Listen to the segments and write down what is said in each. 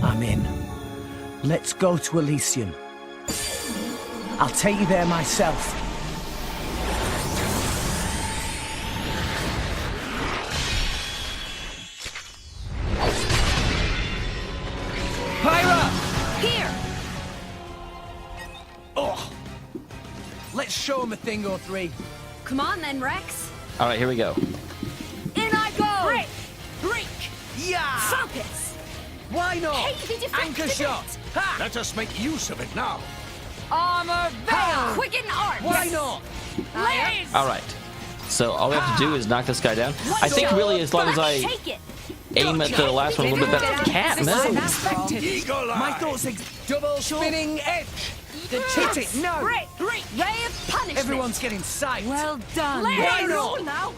I'm in. Let's go to Elysium. I'll take you there myself. Pyra! Here! Oh! Let's show him a thing or three. Come on then, Rex. All right, here we go. In I go! Break! Break! Yeah! Focus! Why not? Hey, the Anchor shot! Ha! Let us make use of it now. Armor veil! Quicken arc! Why not? Blaze! All right. So all we have to do is knock this guy down. I think really as long as I Take it! aim at the last one a little bit better. Can't move. Eagle eye. My thoughts are double spinning edge. Hit it! No! Break! Break! Ray of punishment! Everyone's getting psyched. Well done. Why not? Now.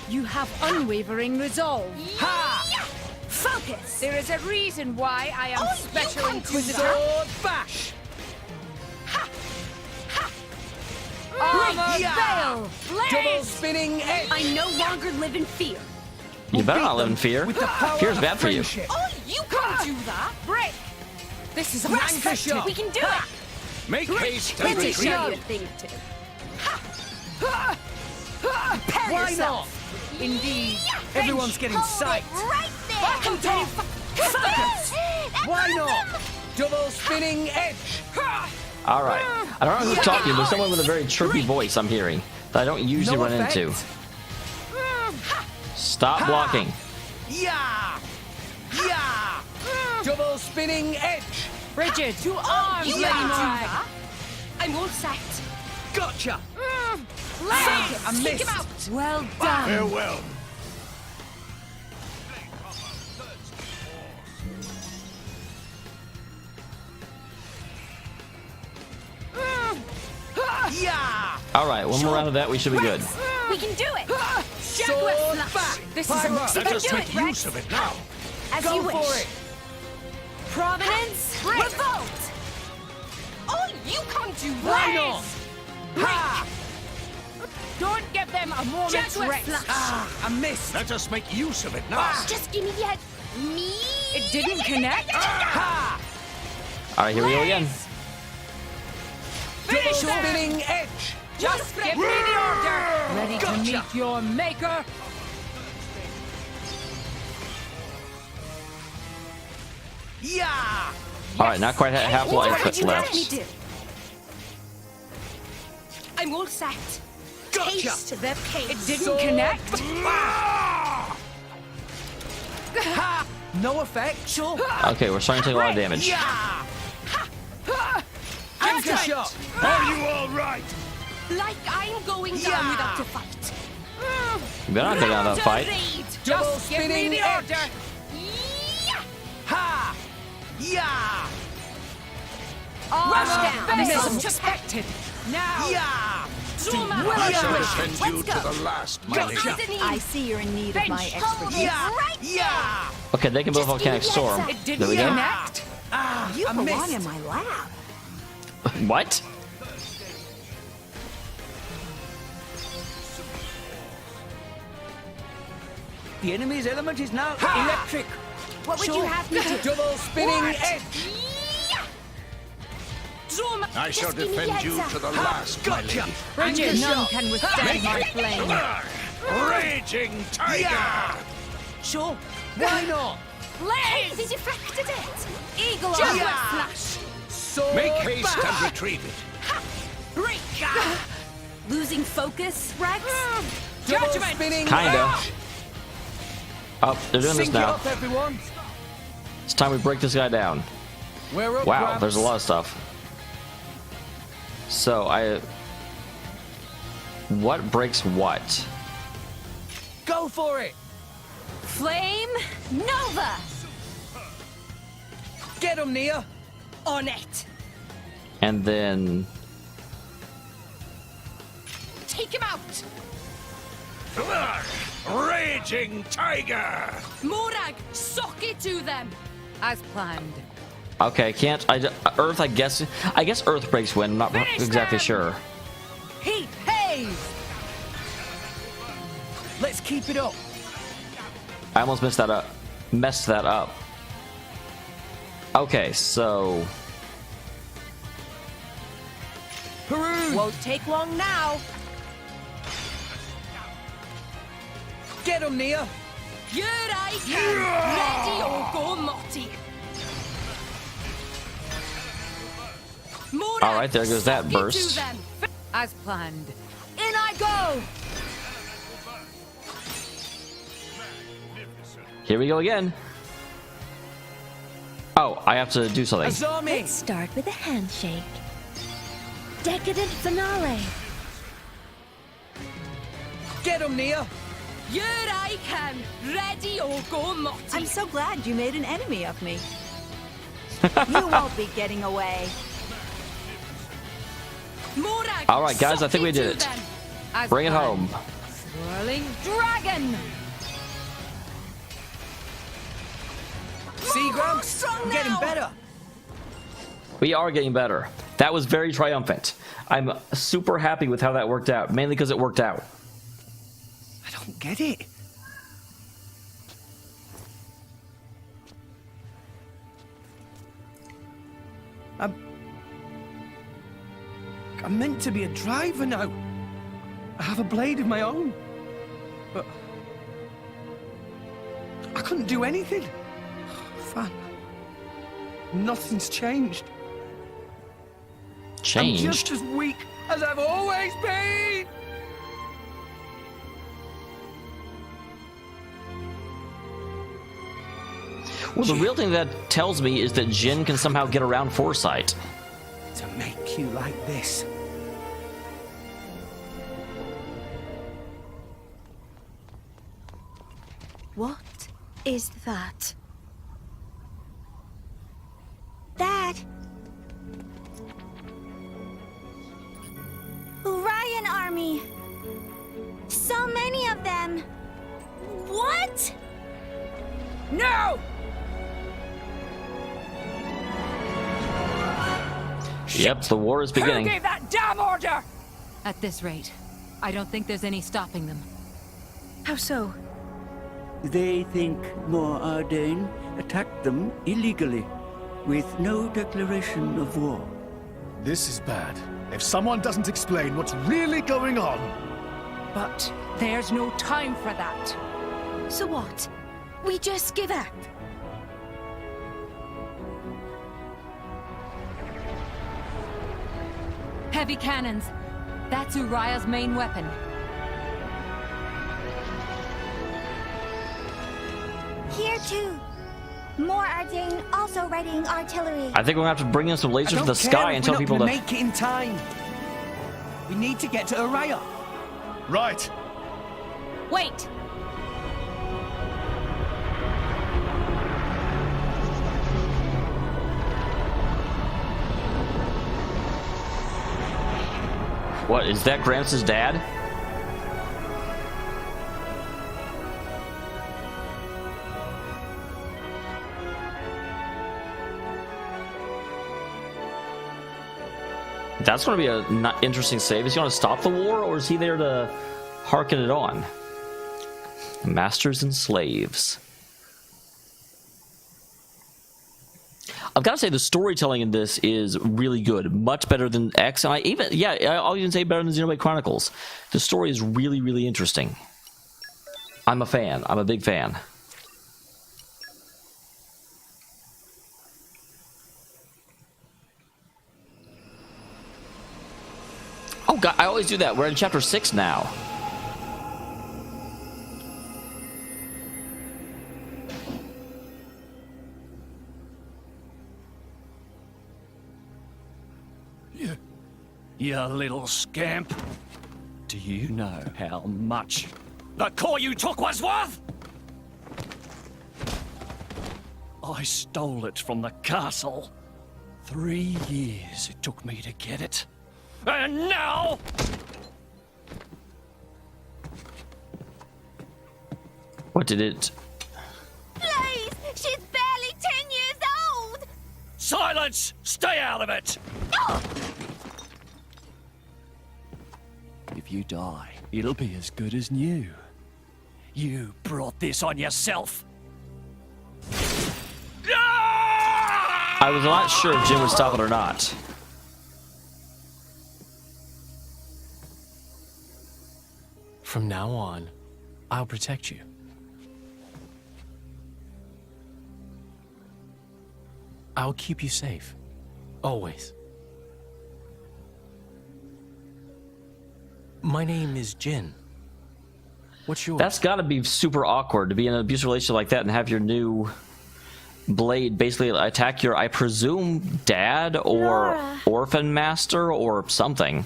You have unwavering resolve. Ha! Focus! There is a reason why I am Special come to Inquisitor. Sword bash! Armor Yeah. veil. Double Blaze! spinning edge! I no longer live in fear. You better not live in fear. With the power Fear's of bad for you. friendship. Oh, you can't do that! Break! This is Anchor shot! We can do it! Make haste and Let me retreat. show you a thing or two. Prepare Why not? yourself. indeed. Everyone's getting psyched. Right there! Welcome to Focus! Why not? Double spinning edge! All right. I don't know who's talking, but someone with a very chirpy voice I'm hearing that I don't usually No run effect. into. Stop blocking. Yeah! Yeah! Double spinning edge! Bridget, to arms, You Lady can do Morag. that! I'm all set. Gotcha! Focus! I Take missed. him out! Well done. Farewell. Yeah! All right, one more round of that, we should be good. We can do it! Sword Jaguar back! Slash! This is a Pyra! Let us do make it, use Rex. of it now. As Go you wish. for it! Providence, revolt! Oh, you can't do Why that! not? Ha! Don't give them a moment's Jaguar rest. Slash! Ah, I missed! Let us make use of it now. Just give me the head. Me? It didn't connect. Ha! All right, here we go again. Double them. spinning edge! Just give me the order. Ready to Gotcha. meet your maker. Yeah! All right, not quite half What life did you let left. me do? I'm all set. Gotcha. Taste the pain. It didn't Sword connect. Ha! No effect? Sure. Okay, we're starting to take a lot of damage. Yeah! Anchor shot! Are you all right? Like I'm going down Yeah. without a fight. You better not go down that fight. Double Just give me spinning the edge! order. Yeah. Ha! Yeah! Rush down. Veil. Missiles Suspected. Now. Yeah! Zoom out. I shall Yeah. defend you Let's to go. the last, my Gotcha. lady. I see you're in need of my Bench. expertise. Yeah! Right Yeah! Okay, they can build Just give me volcanic the storm. heads It up. didn't There we go. connect. Ah, You I belong missed. in my lab. What? The enemy's element is now electric. What would you have me do? Double spinning What? edge. Yeah. Zoom. I shall Just give me the defend you heads to up. the last, my Gotcha! lady. Bridget, Anchor none shot. can withstand my flame. Raging tiger. Yeah! Sure. Why not? Blaze! He deflected it. Eagle Yeah. Jaguar Slash. Sword Make haste back. and retrieve it. Break. Losing focus, Rex? Double Judgment. spinning Kinda. edge. Oh, they're doing this Sync it now. up, everyone. It's time we break this guy down. We're up, Wow, Gramps. there's a lot of stuff. So what breaks what? Go for it. Flame Nova. Get him, Nia. On it. And then Take him out. Raging tiger. Morag, sock it to them. As planned. okay, can't Earth? I guess Earth breaks when. I'm not Finish exactly them! sure. Heat Haze. Let's keep it up. I almost messed that up. Okay, so Won't take long now. Get him, Nia! Here I come. Ready or go, Morty. More all right, there goes that suck into burst. them. As planned. In I go! Here we go again. Oh, I have to do something. Azami! Let's start with a handshake. Decadent finale. Get him, Nia! Here I come. Ready or go, Morty. I'm so glad you made an enemy of me. You won't be getting away. More All right, guys, I think we did into it. them. As Bring it planned. home. Swirling dragon! See, Gramps? strong I'm getting now. better. We are getting better. That was very triumphant. I'm super happy with how that worked out, mainly because it worked out. I don't get it. I'm meant to be a driver now. I have a blade of my own. But I couldn't do anything. Fan. Nothing's changed. I'm Changed. just as weak as I've always been. Well, the real thing that tells me is that Jin can somehow get around foresight. To make you like this. What is that? Dad! Orion army! So many of them! What? No! Yep, the war is Who beginning. gave that damn order? At this rate, I don't think there's any stopping them. How so? They think more Ardain attacked them illegally, with no declaration of war. This is bad. If someone doesn't explain what's really going on. But there's no time for that. So what? We just give up? Heavy cannons. That's Uriah's main weapon. Here too. More Ardain also readying artillery. I think we're gonna have to bring in some I lasers don't from the care sky if and we're tell not people gonna to. make it in time. We need to get to Araya. Right. Wait! What is that? Gramps' dad? That's going to be a interesting save. Is he going to stop the war, or is he there to hearken it on? Masters and slaves. I've got to say the storytelling in this is really good, much better than X, and I'll even say better than Xenoblade Chronicles. The story is really, really interesting. I'm a fan. I'm a big fan. Oh god, I always do that. We're in chapter 6 now. You little scamp. Do you know how much the core you took was worth? I stole it from the castle. 3 years it took me to get it. And now... What did it... Please! She's barely 10 years old! Silence! Stay out of it! If you die, it'll be as good as new. You brought this on yourself. Ah! I was not sure if Jin would stop it or not. From now on, I'll protect you. I'll keep you safe. Always. My name is Jin. What's yours? That's gotta be super awkward to be in an abusive relationship like that and have your new blade basically attack your, I presume, dad or Laura. orphan master or something.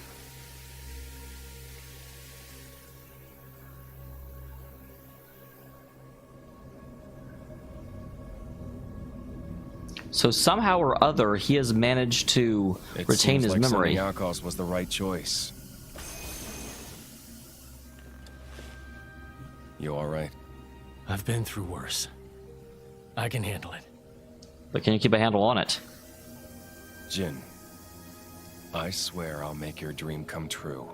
So somehow or other, he has managed to retain his memory. Yakos was the right choice. You all right? I've been through worse. I can handle it. But can you keep a handle on it? Jin, I swear I'll make your dream come true.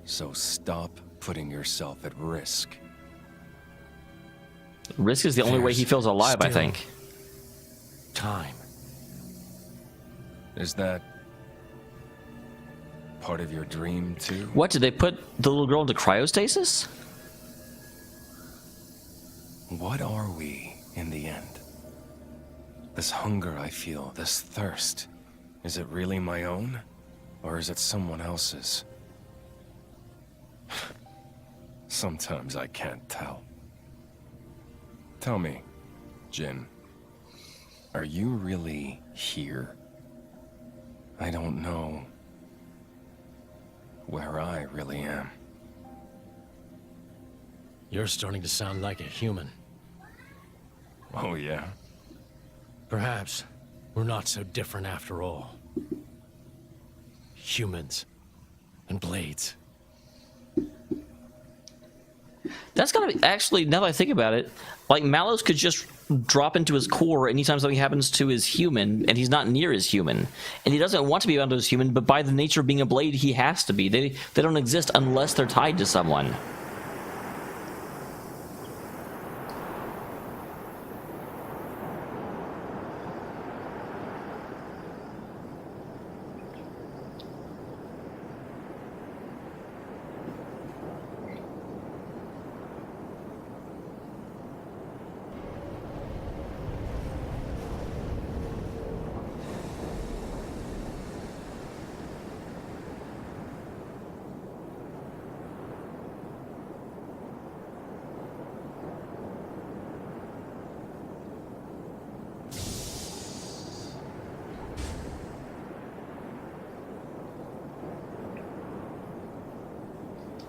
So stop putting yourself at risk. Risk is the only way he feels alive, I Still think. Time. Is that part of your dream, too? What, did they put the little girl into cryostasis? What are we, in the end? This hunger I feel, this thirst, is it really my own? Or is it someone else's? Sometimes I can't tell. Tell me, Jin, are you really here? I don't know where I really am. You're starting to sound like a human. Oh, yeah? Perhaps we're not so different after all. Humans and blades. That's gotta be, actually, now that I think about it, like Malos could just drop into his core anytime something happens to his human, and he's not near his human. And he doesn't want to be around his human, but by the nature of being a blade, he has to be. They don't exist unless they're tied to someone.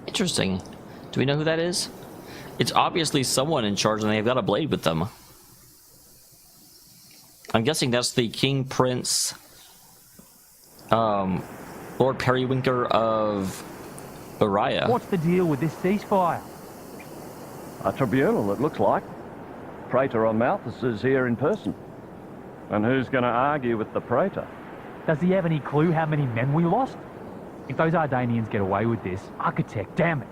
Interesting. Do we know who that is? It's obviously someone in charge, and they've got a blade with them. I'm guessing that's the King Prince, Lord Periwinkle of Uriah. What's the deal with this ceasefire? A tribunal, it looks like. Praetor on Malthus is here in person. And who's going to argue with the Praetor? Does he have any clue how many men we lost? If those Ardanians get away with this, Architect, damn it.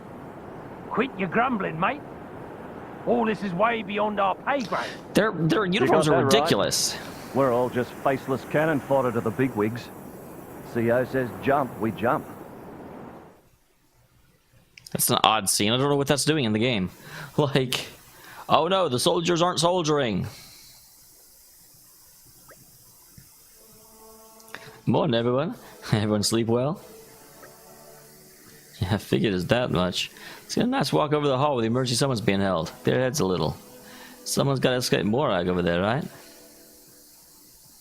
Quit your grumbling, mate. All this is way beyond our pay grade. Their uniforms are ridiculous. Right. We're all just faceless cannon fodder to the bigwigs. CO says jump, we jump. That's an odd scene. I don't know what that's doing in the game. Like, oh no, the soldiers aren't soldiering. Morning, everyone. Everyone sleep well? Yeah, I figured it's that much. It's a nice walk over the hall where the emergency summons being held. Their heads a little. Someone's got to escape Morag over there, right?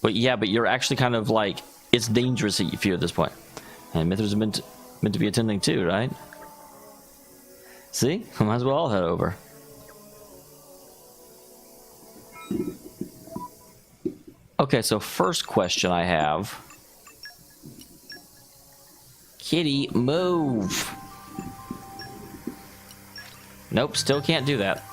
But yeah, but you're actually kind of like, it's dangerous for you at this point. And Mithras is meant to be attending too, right? See? I might as well all head over. Okay, so first question I have. Kitty, move! Nope, still can't do that.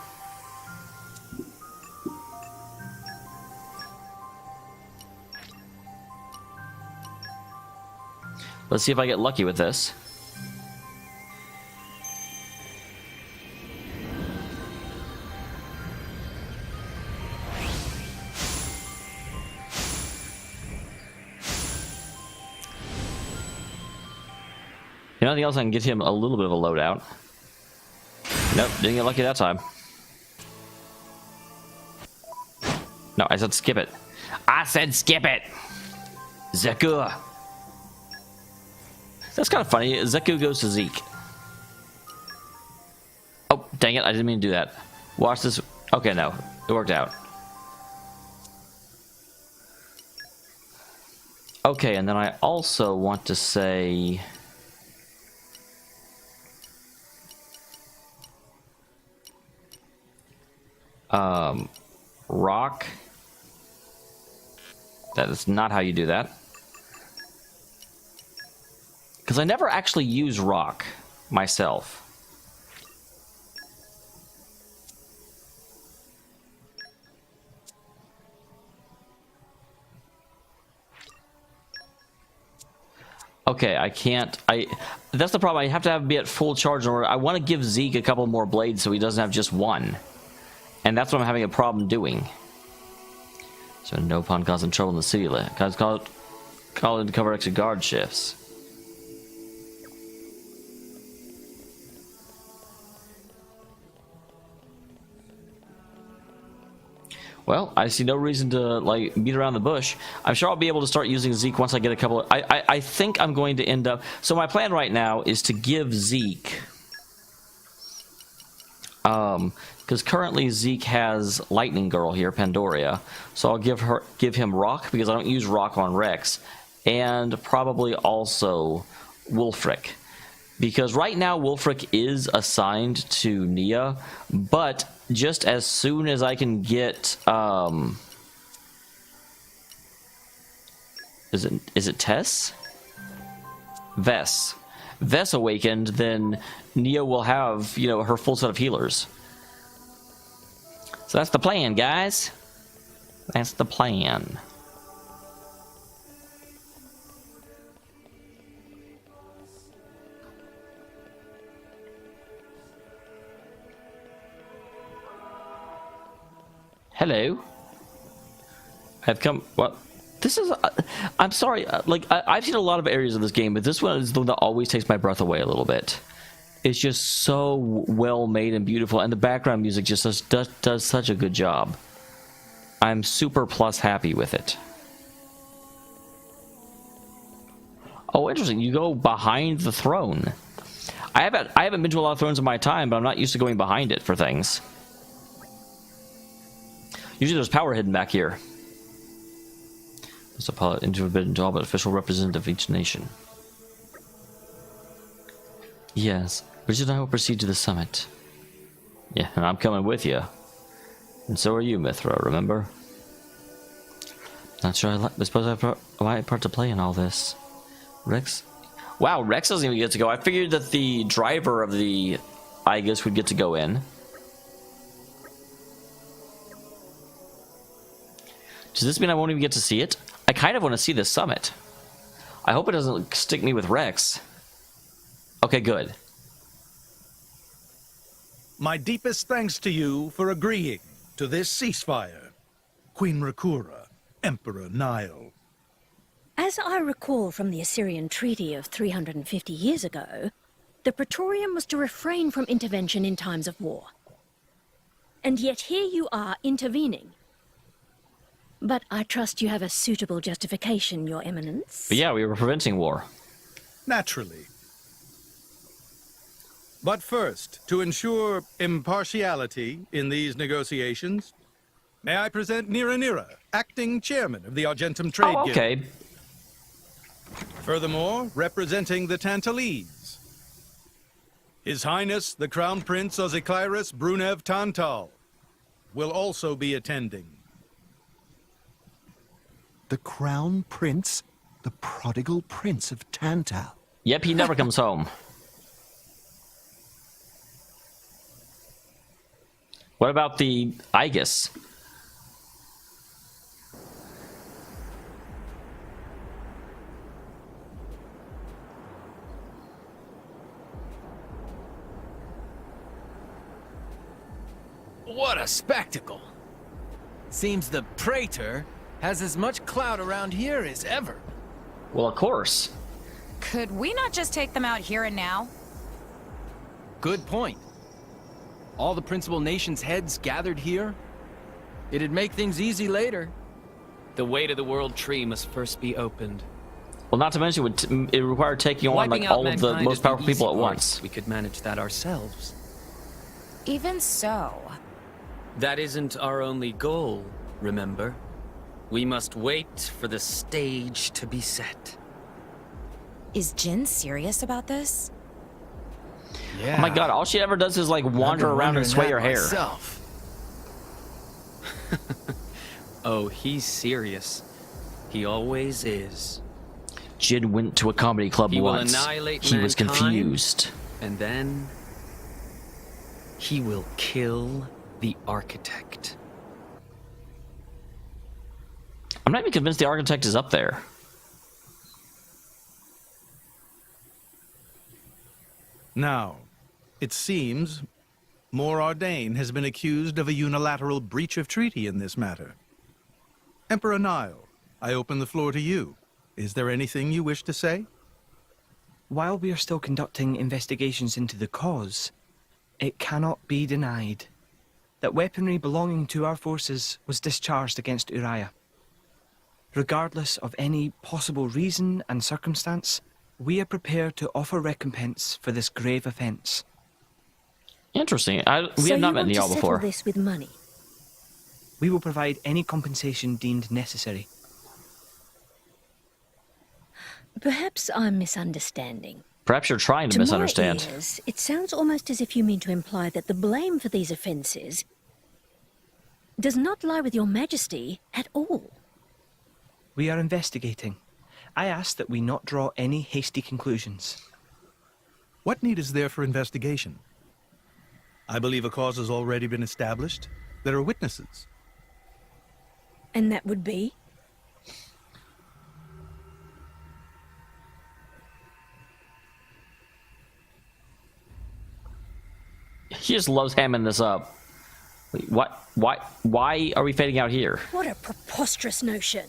Let's see if I get lucky with this. nothing else, I can get him a little bit of a loadout. Nope, didn't get lucky that time. No, I said skip it. I said skip it! Zeku. That's kind of funny. Zeku goes to Zeke. Oh, dang it. I didn't mean to do that. Watch this. Okay, no. It worked out. Okay, and then I also want to say... rock. That is not how you do that. Because I never actually use rock myself. Okay, I can't. That's the problem. I have to be at full charge in order. I want to give Zeke a couple more blades so he doesn't have just one. And that's what I'm having a problem doing. So no pawn causing trouble in the city. Guys, call in to cover extra guard shifts. Well, I see no reason to like beat around the bush. I'm sure I'll be able to start using Zeke once I get a couple of... I think I'm going to end up... So my plan right now is to give Zeke... because currently Zeke has Lightning Girl here, Pandoria. So I'll give him Rock, because I don't use Rock on Rex. And probably also Wulfric. Because right now Wulfric is assigned to Nia, but just as soon as I can get is it Tess? Vess awakened, then Nia will have, you know, her full set of healers. So that's the plan, guys. That's the plan. Hello. I've come... What? This is... I'm sorry. I've seen a lot of areas of this game, but this one is the one that always takes my breath away a little bit. It's just so well made and beautiful, and the background music just does such a good job. I'm super plus happy with it. Oh, interesting. You go behind the throne. I haven't been to a lot of thrones in my time, but I'm not used to going behind it for things. Usually there's power hidden back here. It's a pilot forbidden to all but official representative of each nation. Yes, Richard and I will proceed to the summit. Yeah, and I'm coming with you. And so are you, Mithra, remember? Not sure I suppose I have a part to play in all this. Rex? Wow, Rex doesn't even get to go. I figured that the driver of the Aegis would get to go in. Does this mean I won't even get to see it? I kind of want to see this summit. I hope it doesn't stick me with Rex. Okay, good. My deepest thanks to you for agreeing to this ceasefire. Queen Rakura, Emperor Nile. As I recall from the Assyrian treaty of 350 years ago, the Praetorium was to refrain from intervention in times of war. And yet here you are intervening. But I trust you have a suitable justification, Your Eminence. But yeah, we were preventing war. Naturally. But first, to ensure impartiality in these negotiations, may I present Nira, acting chairman of the Argentum Trade Guild. Okay. Furthermore, representing the Tantalese, His Highness the Crown Prince Ozikairis Brunev Tantal will also be attending. The Crown Prince? The prodigal Prince of Tantal? Yep, he never comes home. What about the Aegis? What a spectacle! Seems the Praetor has as much clout around here as ever. Well, of course. Could we not just take them out here and now? Good point. All the principal nations' heads gathered here? It'd make things easy later. The way to the World Tree must first be opened. Well, not to mention it required taking on like all of the most powerful people at once. We could manage that ourselves. Even so. That isn't our only goal, remember? We must wait for the stage to be set. Is Jin serious about this? Yeah. Oh my god, all she ever does is like wander around and sway her hair. Oh, he's serious. He always is. Jin went to a comedy club once. He was confused. And then he will kill the architect. I'm not even convinced the architect is up there. Now, it seems Mor Ardain has been accused of a unilateral breach of treaty in this matter. Emperor Nile, I open the floor to you. Is there anything you wish to say? While we are still conducting investigations into the cause, it cannot be denied that weaponry belonging to our forces was discharged against Uriah. Regardless of any possible reason and circumstance, we are prepared to offer recompense for this grave offense. Interesting. We have not met Niall before. This with money. We will provide any compensation deemed necessary. Perhaps I'm misunderstanding. Perhaps you're trying to misunderstand. To my ears, it sounds almost as if you mean to imply that the blame for these offences does not lie with your majesty at all. We are investigating. I ask that we not draw any hasty conclusions. What need is there for investigation? I believe a cause has already been established. There are witnesses. And that would be? He just loves hamming this up. What? Why are we fading out here? What a preposterous notion.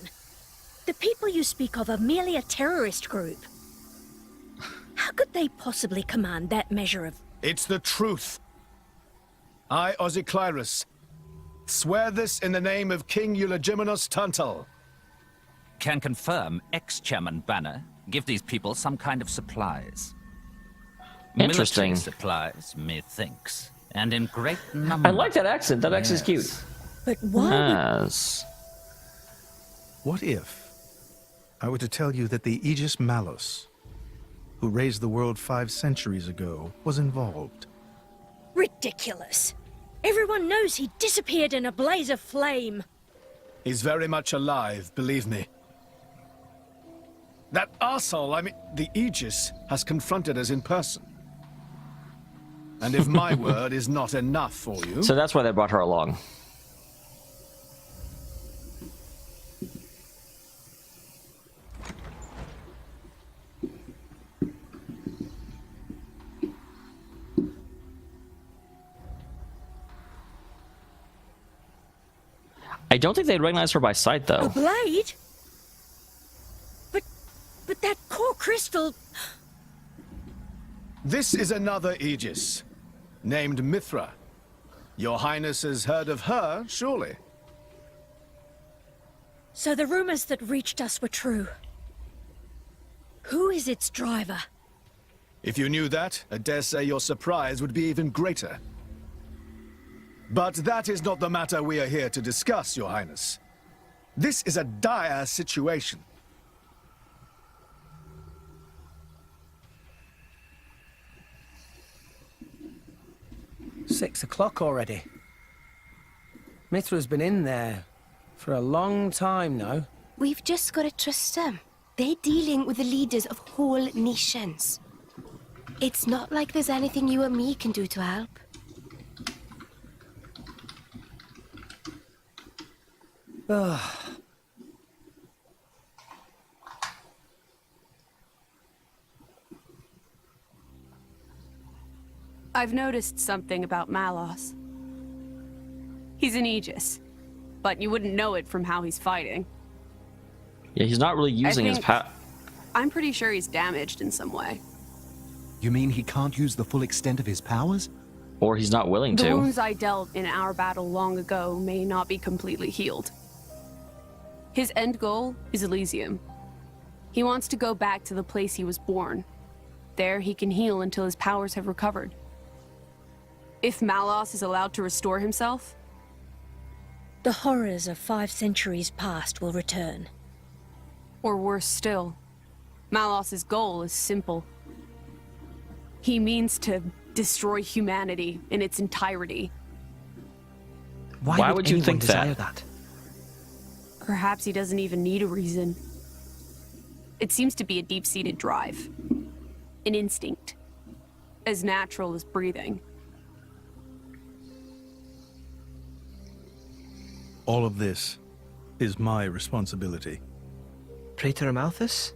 The people you speak of are merely a terrorist group. How could they possibly command that measure of... It's the truth. I, Ozyclyrus, swear this in the name of King Eulogimenos Tantal. Can confirm ex-chairman Banner give these people some kind of supplies. Interesting. Military supplies, methinks, and in great numbers. I like that accent. That accent's cute. But why Yes. What if I were to tell you that the Aegis Malus, who raised the world 5 centuries ago, was involved? Ridiculous. Everyone knows he disappeared in a blaze of flame. He's very much alive, believe me. That arsehole, the Aegis, has confronted us in person. And if my word is not enough for you... So that's why they brought her along. I don't think they'd recognize her by sight, though. A blade? But that core crystal... This is another Aegis, named Mithra. Your Highness has heard of her, surely? So the rumors that reached us were true. Who is its driver? If you knew that, I dare say your surprise would be even greater. But that is not the matter we are here to discuss, Your Highness. This is a dire situation. "6 o'clock already. Mithra's been in there for a long time now. We've just got to trust them. They're dealing with the leaders of whole nations. It's not like there's anything you or me can do to help. I've noticed something about Malos. He's an Aegis, but you wouldn't know it from how he's fighting. Yeah, he's not really using his power. I'm pretty sure he's damaged in some way. You mean he can't use the full extent of his powers? Or he's not willing The to. wounds I dealt in our battle long ago may not be completely healed. His end goal is Elysium. He wants to go back to the place he was born. There he can heal until his powers have recovered. If Malos is allowed to restore himself, the horrors of 5 centuries past will return. or worse still, Malos's goal is simple. He means to destroy humanity in its entirety. Why would you think that? Perhaps he doesn't even need a reason. It seems to be a deep-seated drive. An instinct. As natural as breathing. All of this is my responsibility. Praetor Amalthus?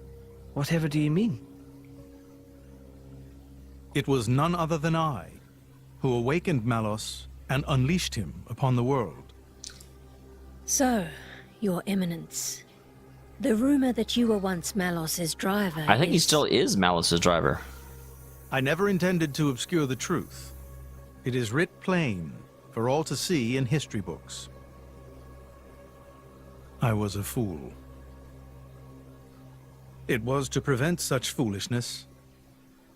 Whatever do you mean? It was none other than I who awakened Malos and unleashed him upon the world. So, Your Eminence, the rumor that you were once Malos's driver I think he still is Malos's driver. I never intended to obscure the truth. It is writ plain for all to see in history books. I was a fool. It was to prevent such foolishness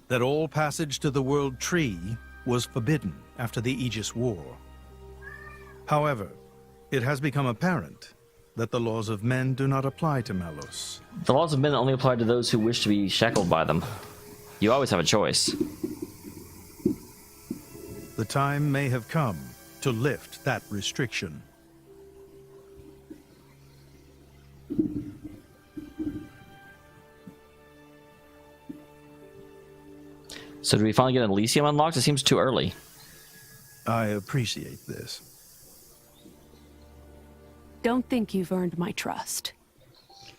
that all passage to the World Tree was forbidden after the Aegis War. However, it has become apparent that the laws of men do not apply to Malos. The laws of men only apply to those who wish to be shackled by them. You always have a choice. The time may have come to lift that restriction. So do we finally get an Elysium unlocked? It seems too early. I appreciate this. Don't think you've earned my trust.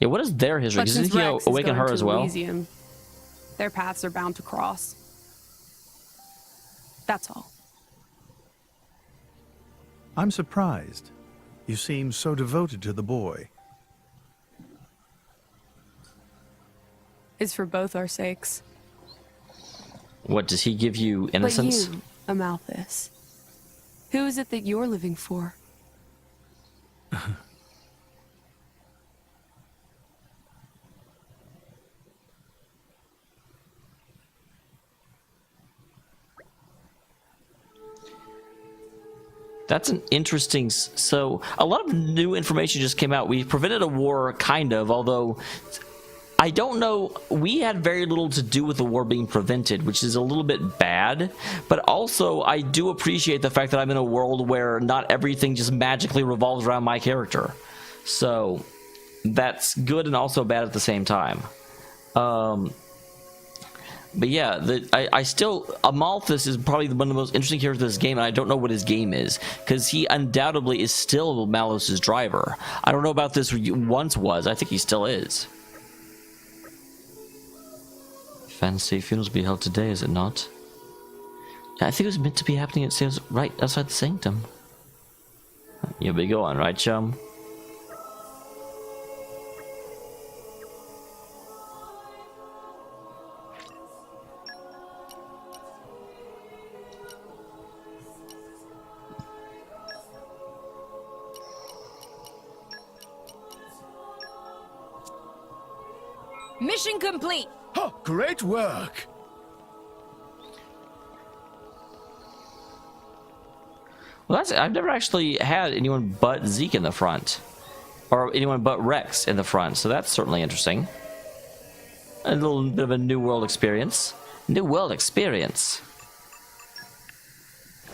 Yeah, what is their history? But Does since he Rex is awaken going her to as well? Elysium, their paths are bound to cross. That's all. I'm surprised. You seem so devoted to the boy. It's for both our sakes. What, does he give you innocence? But you, Amalthus, who is it that you're living for? That's an interesting... So, a lot of new information just came out. We prevented a war, kind of, although... I don't know, we had very little to do with the war being prevented, which is a little bit bad, but also I do appreciate the fact that I'm in a world where not everything just magically revolves around my character. So, that's good and also bad at the same time. But yeah, I still... Amalthus is probably one of the most interesting characters in this game, and I don't know what his game is, because he undoubtedly is still Malos's driver. I don't know about this once was, I think he still is. Fancy funerals be held today, is it not? Yeah, I think it was meant to be happening at Sam's right outside the sanctum. You'll be going, right, chum? Mission complete. Oh, great work. Well, I've never actually had anyone but Zeke in the front. Or anyone but Rex in the front, so that's certainly interesting. A little bit of a new world experience. New world experience.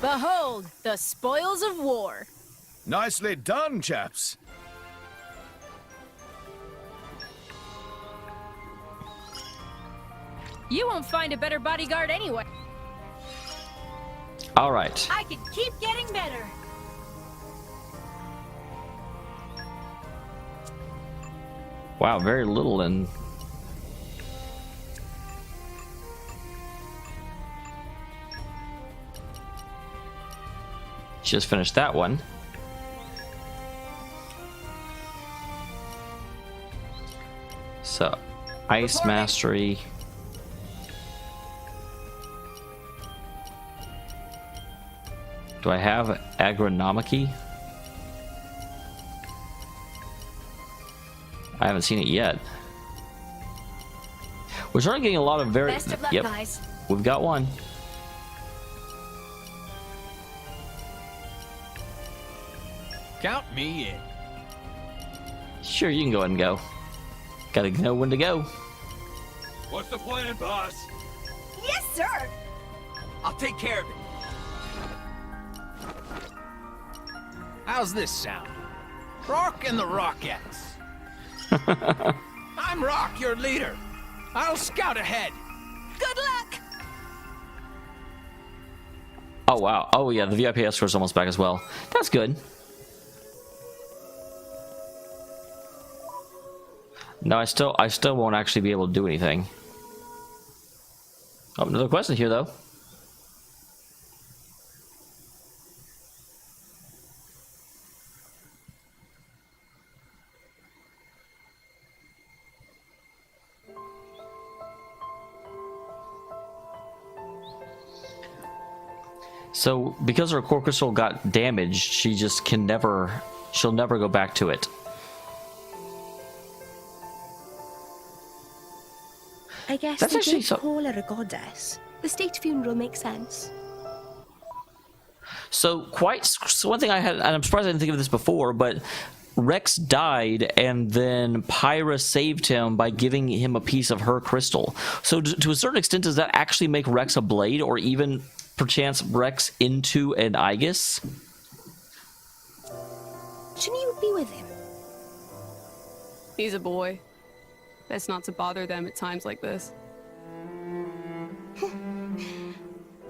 Behold, the spoils of war. Nicely done, chaps. You won't find a better bodyguard anyway. All right. I can keep getting better. Wow, very little in... Just finished that one. So, Ice mastery. Do I have agronomicy? I haven't seen it yet. We're starting getting a lot of very. Best of luck, yep, guys. we've got one. Count me in. Sure, you can go ahead and go. Gotta know when to go. What's the plan, boss? Yes, sir. I'll take care of it. How's this sound? Rock and the Rockettes. I'm Rock, your leader. I'll scout ahead. Good luck. Oh wow. Oh yeah, the VIP escort is almost back as well. That's good. No, I still won't actually be able to do anything. Oh, another question here though. So, because her core crystal got damaged, she just can never, she'll never go back to it. I guess That's they actually did so- call her a goddess. The state funeral makes sense. So, so one thing I had, and I'm surprised I didn't think of this before, but Rex died, and then Pyra saved him by giving him a piece of her crystal. So, to a certain extent, does that actually make Rex a blade, or even perchance Rex into an Aegis? Shouldn't you be with him? He's a boy. Best not to bother them at times like this.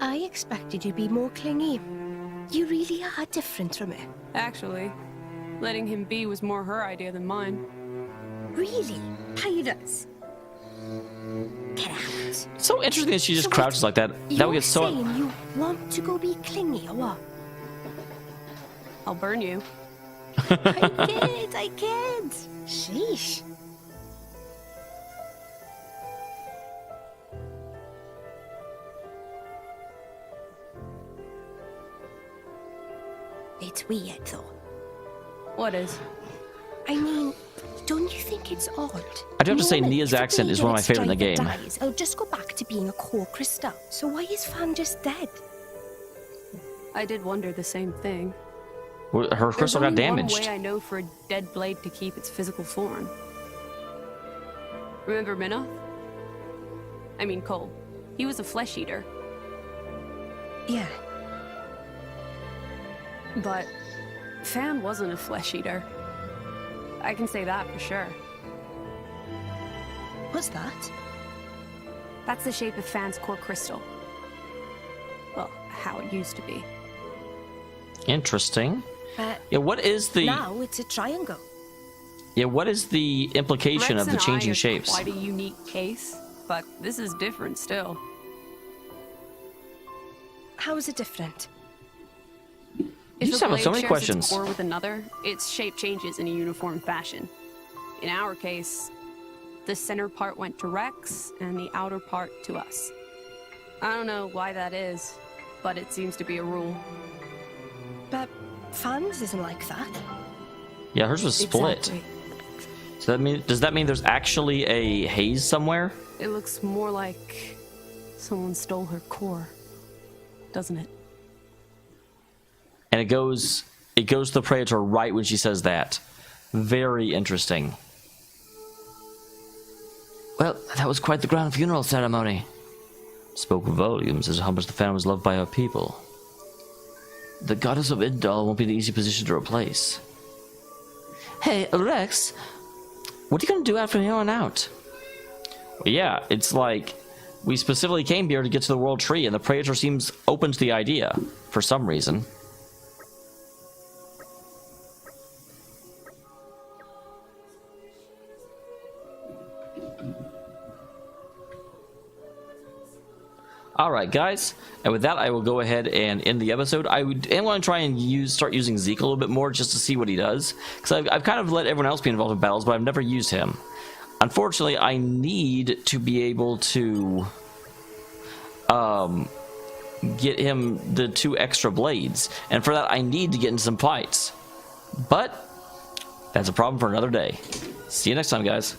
I expected you to be more clingy. You really are different from her. Actually, letting him be was more her idea than mine. Really? Pyra's? Get out. So interesting that she just So crouches like that. That would You're get so. saying you want to go be clingy or what? I'll burn you. I kid. Sheesh. It's weird though. What is? I mean, don't you think it's odd? I do have to say, Normally, Nia's if a accent is blade one of my favorite in the driver game. Dies, it'll just go back to being a core crystal. So why is Fan just dead? I did wonder the same thing. Her crystal got There's only damaged. one way I know for a dead blade to keep its physical form. Remember Minoth? I mean Cole. He was a flesh eater. Yeah. But Fan wasn't a flesh eater. I can say that for sure. What's that? That's the shape of Fan's core crystal. Well, how it used to be. Interesting. But Yeah, what is the now it's a triangle. what is the implication Rex of the and changing I are shapes? Quite a unique case, but this is different still. How is it different? If You a just have blade so many shares questions. its core with another, its shape changes in a uniform fashion. In our case, the center part went to Rex, and the outer part to us. I don't know why that is, but it seems to be a rule. But Fan's isn't like that. Yeah, hers was split. Exactly. So does that mean there's actually a Haze somewhere? It looks more like someone stole her core, doesn't it? And it goes to the Praetor right when she says that. Very interesting. Well, that was quite the grand funeral ceremony. Spoke volumes as to how much the fan was loved by her people. The goddess of Indal won't be an easy position to replace. Hey, Rex, what are you going to do after here on out? Well, yeah, it's like we specifically came here to get to the World Tree, and the Praetor seems open to the idea for some reason. Alright guys, and with that I will go ahead and end the episode. I am going to try and start using Zeke a little bit more just to see what he does, because I've kind of let everyone else be involved in battles, but I've never used him. unfortunately, I need to be able to get him the 2 extra blades. And for that, I need to get in some fights. But that's a problem for another day. See you next time, guys.